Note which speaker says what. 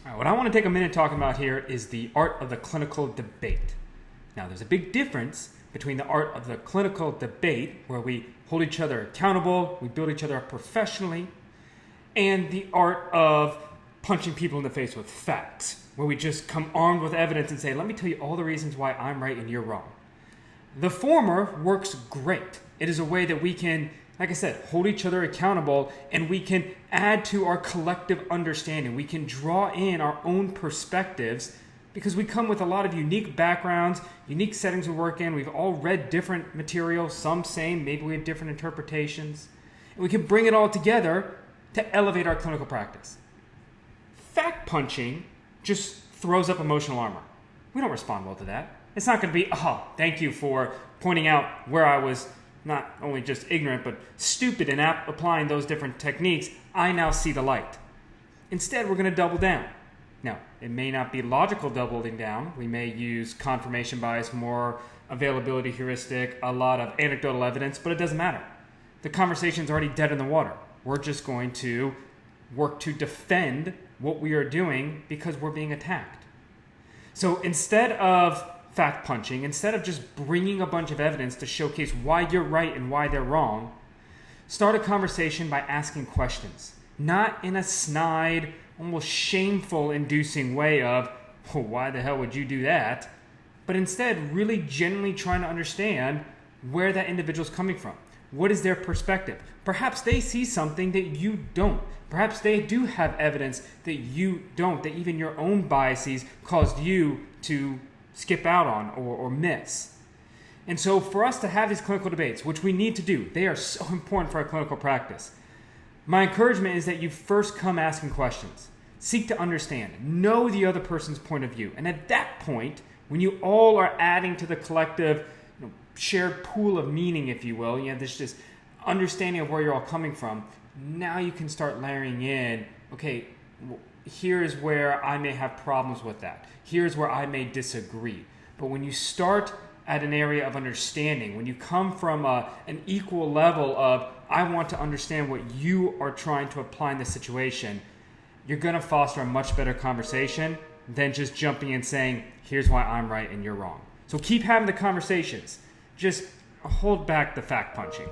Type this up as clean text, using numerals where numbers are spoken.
Speaker 1: All right, what I want to take a minute talking about here is the art of the clinical debate. Now, there's a big difference between the art of the clinical debate, where we hold each other accountable, we build each other up professionally, and the art of punching people in the face with facts, where we just come armed with evidence and say, let me tell you all the reasons why I'm right and you're wrong. The former works great. It is a way that we can, like I said, hold each other accountable, and we can add to our collective understanding. We can draw in our own perspectives because we come with a lot of unique backgrounds, unique settings we work in. We've all read different material, some same, maybe we have different interpretations. And we can bring it all together to elevate our clinical practice. Fact punching just throws up emotional armor. We don't respond well to that. It's not going to be, thank you for pointing out where I was not only just ignorant, but stupid in applying those different techniques. I now see the light. Instead, we're going to double down. Now, it may not be logical doubling down. We may use confirmation bias, more availability heuristic, a lot of anecdotal evidence, but it doesn't matter. The conversation's already dead in the water. We're just going to work to defend what we are doing because we're being attacked. So instead of fact punching, instead of just bringing a bunch of evidence to showcase why you're right and why they're wrong, start a conversation by asking questions. Not in a snide, almost shameful inducing way of, why the hell would you do that? But instead, really genuinely trying to understand where that individual's coming from. What is their perspective? Perhaps they see something that you don't. Perhaps they do have evidence that you don't, that even your own biases caused you to skip out on or miss. And so for us to have these clinical debates, which we need to do, they are so important for our clinical practice. My encouragement is that you first come asking questions. Seek to understand. Know the other person's point of view. And at that point, when you all are adding to the collective shared pool of meaning, if you will, you have this understanding of where you're all coming from, now you can start layering in, okay, here's where I may have problems with that. Here's where I may disagree. But when you start at an area of understanding, when you come from an equal level of, I want to understand what you are trying to apply in this situation, you're going to foster a much better conversation than just jumping in saying, here's why I'm right and you're wrong. So keep having the conversations. Just hold back the fact punching.